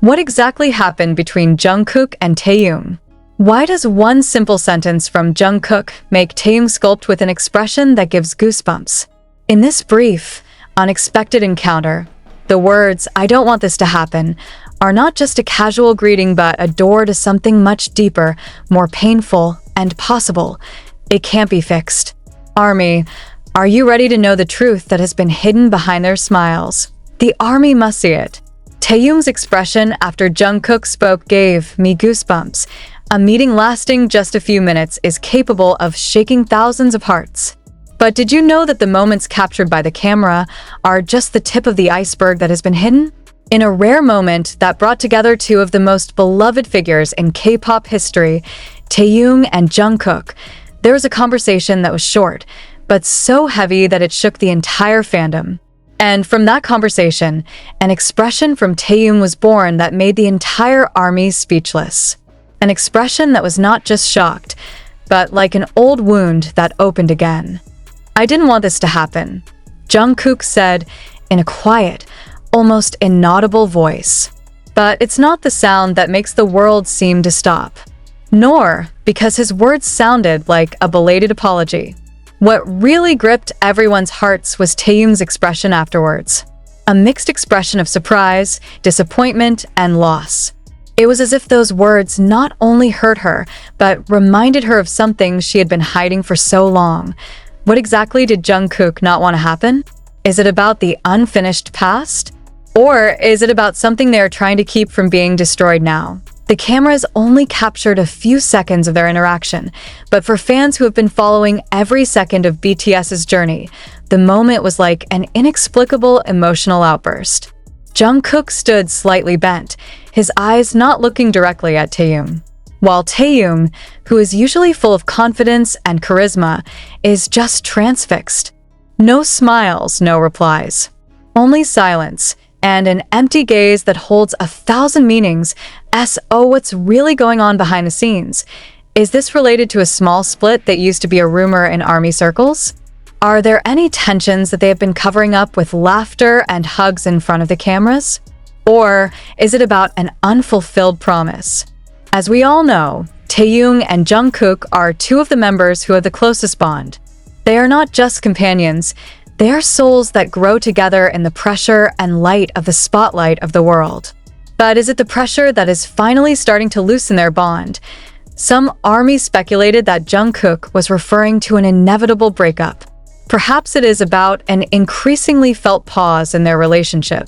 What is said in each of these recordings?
What exactly happened between Jungkook and TAEHYUNG? Why does one simple sentence from Jungkook make TAEHYUNG sculpt with an expression that gives goosebumps? In this brief, unexpected encounter, the words, "I don't want this to happen," are not just a casual greeting but a door to something much deeper, more painful, and possible. It can't be fixed. ARMY, are you ready to know the truth that has been hidden behind their smiles? The ARMY must see it. TAEHYUNG's expression after Jungkook spoke gave me goosebumps. A meeting lasting just a few minutes is capable of shaking thousands of hearts. But did you know that the moments captured by the camera are just the tip of the iceberg that has been hidden? In a rare moment that brought together two of the most beloved figures in K-pop history, TAEHYUNG and Jungkook, there was a conversation that was short, but so heavy that it shook the entire fandom. And from that conversation, an expression from TAEHYUNG was born that made the entire ARMY speechless. An expression that was not just shocked, but like an old wound that opened again. "I didn't want this to happen," Jungkook said in a quiet, almost inaudible voice. But it's not the sound that makes the world seem to stop. Nor because his words sounded like a belated apology. What really gripped everyone's hearts was TAEHYUNG's expression afterwards. A mixed expression of surprise, disappointment, and loss. It was as if those words not only hurt her, but reminded her of something she had been hiding for so long. What exactly did Jungkook not want to happen? Is it about the unfinished past? Or is it about something they are trying to keep from being destroyed now? The cameras only captured a few seconds of their interaction, but for fans who have been following every second of BTS's journey, the moment was like an inexplicable emotional outburst. Jungkook stood slightly bent, his eyes not looking directly at TAEHYUNG, while TAEHYUNG, who is usually full of confidence and charisma, is just transfixed. No smiles, no replies. Only silence, and an empty gaze that holds 1,000 meanings. What's really going on behind the scenes? Is this related to a small split that used to be a rumor in ARMY circles? Are there any tensions that they have been covering up with laughter and hugs in front of the cameras? Or is it about an unfulfilled promise? As we all know, TAEHYUNG and Jungkook are two of the members who have the closest bond. They are not just companions, they are souls that grow together in the pressure and light of the spotlight of the world. But is it the pressure that is finally starting to loosen their bond? Some ARMY speculated that Jungkook was referring to an inevitable breakup. Perhaps it is about an increasingly felt pause in their relationship.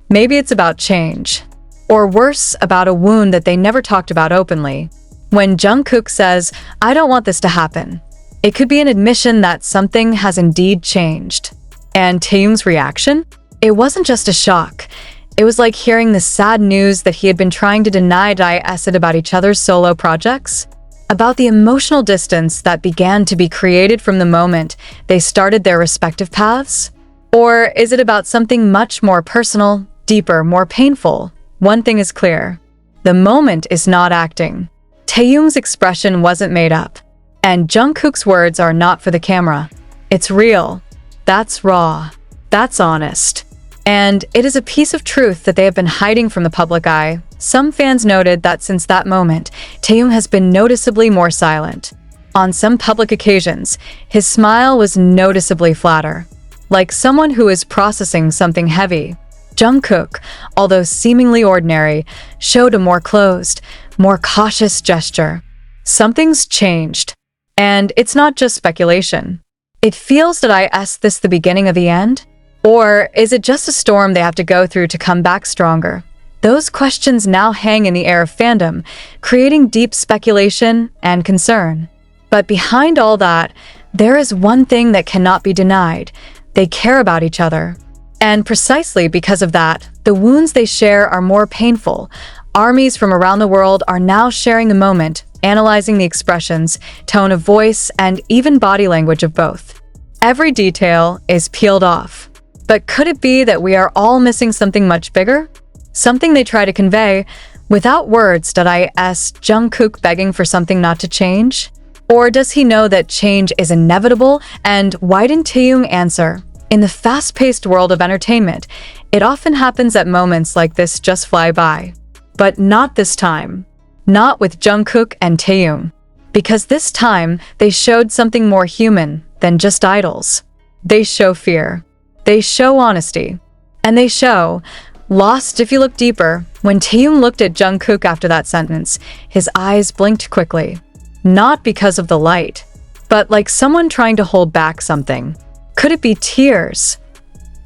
Maybe it's about change. Or worse, about a wound that they never talked about openly. When Jungkook says, "I don't want this to happen," it could be an admission that something has indeed changed. And TAEHYUNG's reaction? It wasn't just a shock. It was like hearing the sad news that he had been trying to deny TAEHYUNG about each other's solo projects. About the emotional distance that began to be created from the moment they started their respective paths? Or is it about something much more personal, deeper, more painful? One thing is clear. The moment is not acting. TAEHYUNG's expression wasn't made up. And Jungkook's words are not for the camera. It's real. That's raw. That's honest. And it is a piece of truth that they have been hiding from the public eye. Some fans noted that since that moment, TAEHYUNG has been noticeably more silent. On some public occasions, his smile was noticeably flatter, like someone who is processing something heavy. Jungkook, although seemingly ordinary, showed a more closed, more cautious gesture. Something's changed. And it's not just speculation. It feels that is this the beginning of the end? Or is it just a storm they have to go through to come back stronger? Those questions now hang in the air of fandom, creating deep speculation and concern. But behind all that, there is one thing that cannot be denied. They care about each other. And precisely because of that, the wounds they share are more painful. Armies from around the world are now sharing the moment, analyzing the expressions, tone of voice, and even body language of both. Every detail is peeled off. But could it be that we are all missing something much bigger? Something they try to convey without words. Jungkook begging for something not to change? Or does he know that change is inevitable? And why didn't TAEHYUNG answer? In the fast-paced world of entertainment, it often happens that moments like this just fly by. But not this time. Not with Jungkook and Taehyung. Because this time, they showed something more human than just idols. They show fear. They show honesty. And they show, lost if you look deeper, when Taehyung looked at Jungkook after that sentence, his eyes blinked quickly. Not because of the light, but like someone trying to hold back something. Could it be tears?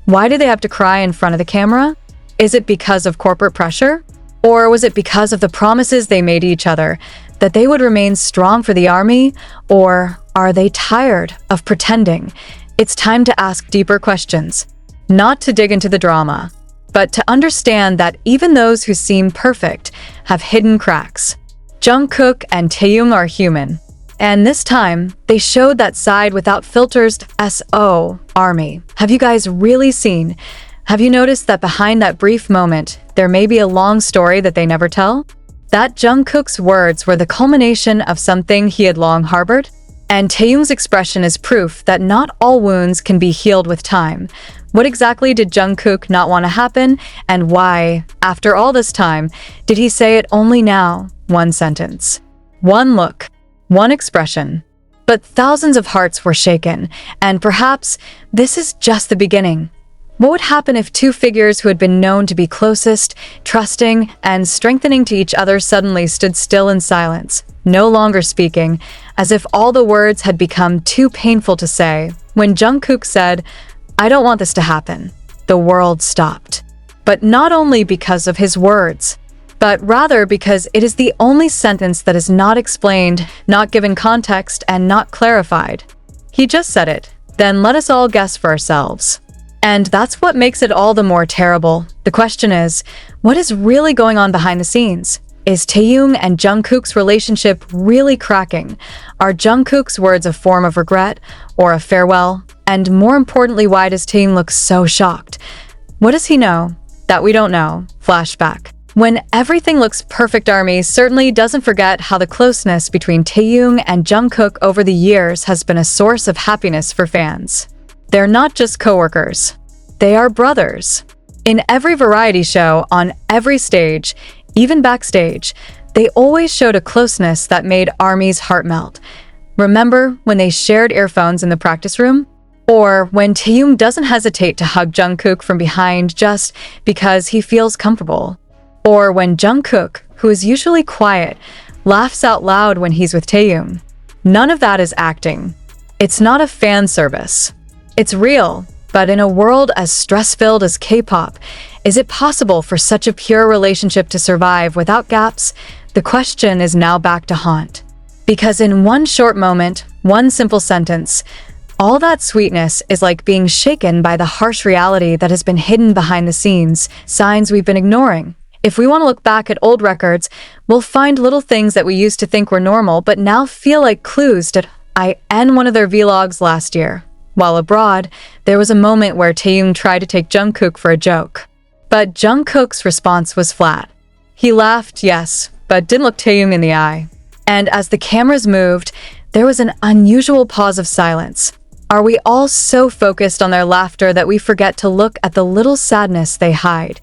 Why do they have to cry in front of the camera? Is it because of corporate pressure? Or was it because of the promises they made each other that they would remain strong for the army? Or are they tired of pretending? It's time to ask deeper questions, not to dig into the drama, but to understand that even those who seem perfect have hidden cracks. Jungkook and Taehyung are human, and this time they showed that side without filters. So, army, have you guys really seen? Have you noticed that behind that brief moment, there may be a long story that they never tell? That Jungkook's words were the culmination of something he had long harbored, and Taehyung's expression is proof that not all wounds can be healed with time. What exactly did Jungkook not want to happen, and why, after all this time, did he say it only now? One sentence, one look, one expression. But thousands of hearts were shaken, and perhaps this is just the beginning. What would happen if two figures who had been known to be closest, trusting, and strengthening to each other suddenly stood still in silence, no longer speaking, as if all the words had become too painful to say? When Jungkook said, "I don't want this to happen," the world stopped. But not only because of his words, but rather because it is the only sentence that is not explained, not given context, and not clarified. He just said it, then let us all guess for ourselves. And that's what makes it all the more terrible. The question is, what is really going on behind the scenes? Is Taehyung and Jungkook's relationship really cracking? Are Jungkook's words a form of regret or a farewell? And more importantly, why does Taehyung look so shocked? What does he know that we don't know? Flashback. When everything looks perfect, ARMY certainly doesn't forget how the closeness between Taehyung and Jungkook over the years has been a source of happiness for fans. They're not just co-workers. They are brothers. In every variety show, on every stage, even backstage, they always showed a closeness that made ARMY's heart melt. Remember when they shared earphones in the practice room? Or when Taehyung doesn't hesitate to hug Jungkook from behind just because he feels comfortable? Or when Jungkook, who is usually quiet, laughs out loud when he's with Taehyung? None of that is acting. It's not a fan service. It's real, but in a world as stress-filled as K-pop, is it possible for such a pure relationship to survive without gaps? The question is now back to haunt. Because in one short moment, one simple sentence, all that sweetness is like being shaken by the harsh reality that has been hidden behind the scenes, signs we've been ignoring. If we want to look back at old records, we'll find little things that we used to think were normal but now feel like clues. Did I end one of their vlogs last year? While abroad, there was a moment where Taehyung tried to take Jungkook for a joke. But Jungkook's response was flat. He laughed, yes, but didn't look Taehyung in the eye. And as the cameras moved, there was an unusual pause of silence. Are we all so focused on their laughter that we forget to look at the little sadness they hide?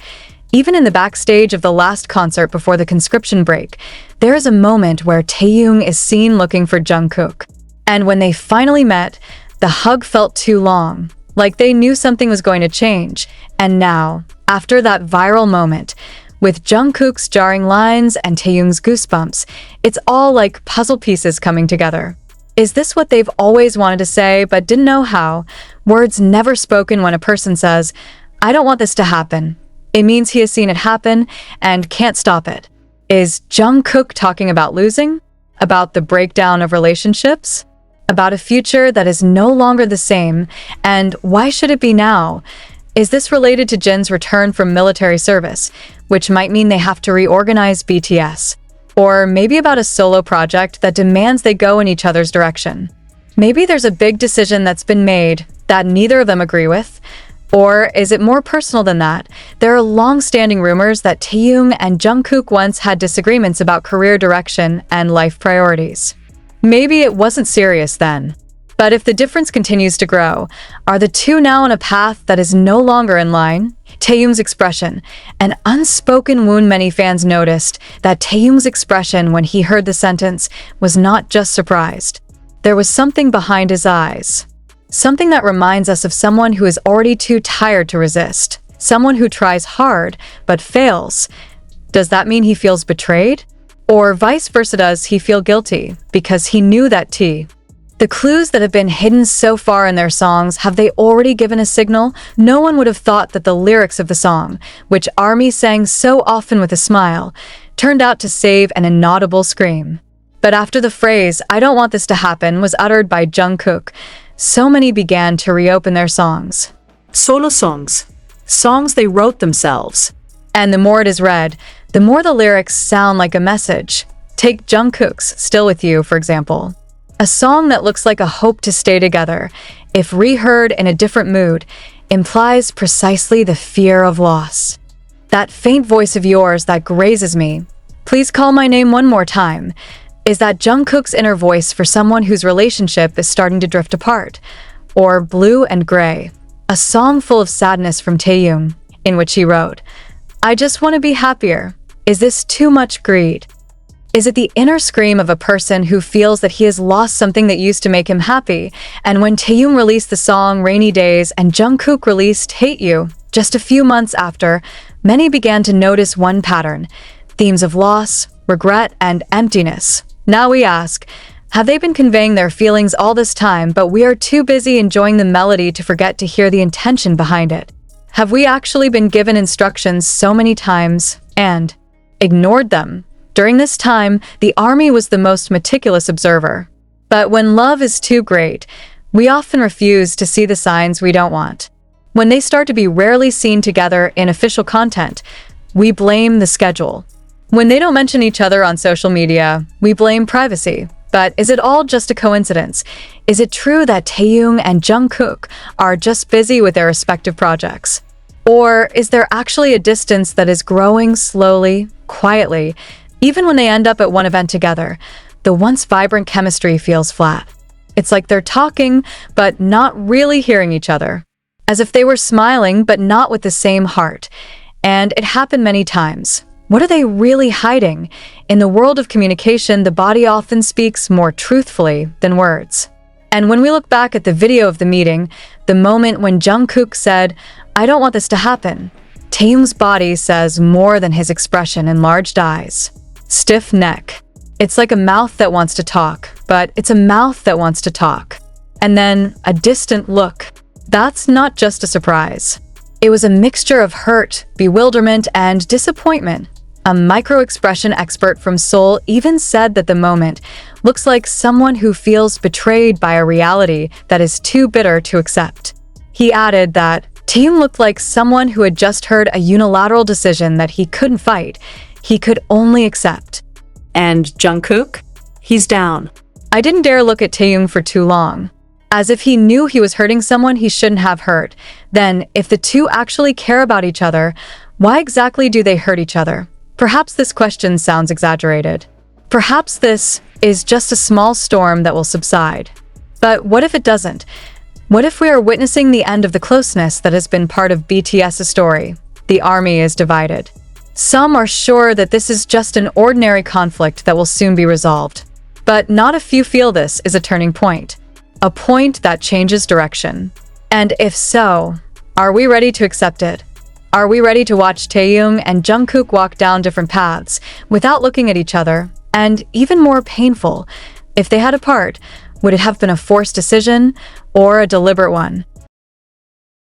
Even in the backstage of the last concert before the conscription break, there is a moment where Taehyung is seen looking for Jungkook. And when they finally met, the hug felt too long, like they knew something was going to change. And now, after that viral moment, with Jungkook's jarring lines and Taehyung's goosebumps, it's all like puzzle pieces coming together. Is this what they've always wanted to say but didn't know how? Words never spoken. When a person says, "I don't want this to happen," it means he has seen it happen and can't stop it. Is Jungkook talking about losing? About the breakdown of relationships? About a future that is no longer the same? And why should it be now? Is this related to Jin's return from military service, which might mean they have to reorganize BTS? Or maybe about a solo project that demands they go in each other's direction? Maybe there's a big decision that's been made that neither of them agree with? Or is it more personal than that? There are long-standing rumors that Taehyung and Jungkook once had disagreements about career direction and life priorities. Maybe it wasn't serious then. But if the difference continues to grow, are the two now on a path that is no longer in line? Taehyung's expression. An unspoken wound. Many fans noticed that Taehyung's expression when he heard the sentence was not just surprised. There was something behind his eyes. Something that reminds us of someone who is already too tired to resist. Someone who tries hard, but fails. Does that mean he feels betrayed? Or vice versa, does he feel guilty because he knew that the clues that have been hidden so far in their songs, have they already given a signal? No one would have thought that the lyrics of the song, which ARMY sang so often with a smile, turned out to save an inaudible scream. But after the phrase, "I don't want this to happen," was uttered by Jungkook, so many began to reopen their songs. Solo songs. Songs they wrote themselves. And the more it is read, the more the lyrics sound like a message. Take Jungkook's "Still With You," for example. A song that looks like a hope to stay together, if reheard in a different mood, implies precisely the fear of loss. That faint voice of yours that grazes me, please call my name one more time, is that Jungkook's inner voice for someone whose relationship is starting to drift apart. Or Blue and Gray, a song full of sadness from Taehyung, in which he wrote, "I just want to be happier. Is this too much greed?" Is it the inner scream of a person who feels that he has lost something that used to make him happy? And when Taehyung released the song Rainy Days and Jungkook released Hate You, just a few months after, many began to notice one pattern: themes of loss, regret, and emptiness. Now we ask, have they been conveying their feelings all this time, but we are too busy enjoying the melody to forget to hear the intention behind it? Have we actually been given instructions so many times and ignored them? During this time, the ARMY was the most meticulous observer. But when love is too great, we often refuse to see the signs we don't want. When they start to be rarely seen together in official content, we blame the schedule. When they don't mention each other on social media, we blame privacy. But is it all just a coincidence? Is it true that Taehyung and Jungkook are just busy with their respective projects? Or is there actually a distance that is growing slowly, quietly? Even when they end up at one event together, the once vibrant chemistry feels flat. It's like they're talking, but not really hearing each other. As if they were smiling, but not with the same heart. And it happened many times. What are they really hiding? In the world of communication, the body often speaks more truthfully than words. And when we look back at the video of the meeting, the moment when Jungkook said, "I don't want this to happen," Taehyung's body says more than his expression: enlarged eyes, stiff neck. It's like a mouth that wants to talk, but it's a mouth that wants to talk. And then a distant look. That's not just a surprise. It was a mixture of hurt, bewilderment, and disappointment. A micro-expression expert from Seoul even said that the moment looks like someone who feels betrayed by a reality that is too bitter to accept. He added that Taehyung looked like someone who had just heard a unilateral decision that he couldn't fight. He could only accept. And Jungkook? He's down. I didn't dare look at Taehyung for too long. As if he knew he was hurting someone he shouldn't have hurt. Then, if the two actually care about each other, why exactly do they hurt each other? Perhaps this question sounds exaggerated. Perhaps this is just a small storm that will subside. But what if it doesn't? What if we are witnessing the end of the closeness that has been part of BTS's story? The ARMY is divided. Some are sure that this is just an ordinary conflict that will soon be resolved. But not a few feel this is a turning point. A point that changes direction. And if so, are we ready to accept it? Are we ready to watch Taehyung and Jungkook walk down different paths without looking at each other? And even more painful, if they had a part, would it have been a forced decision or a deliberate one?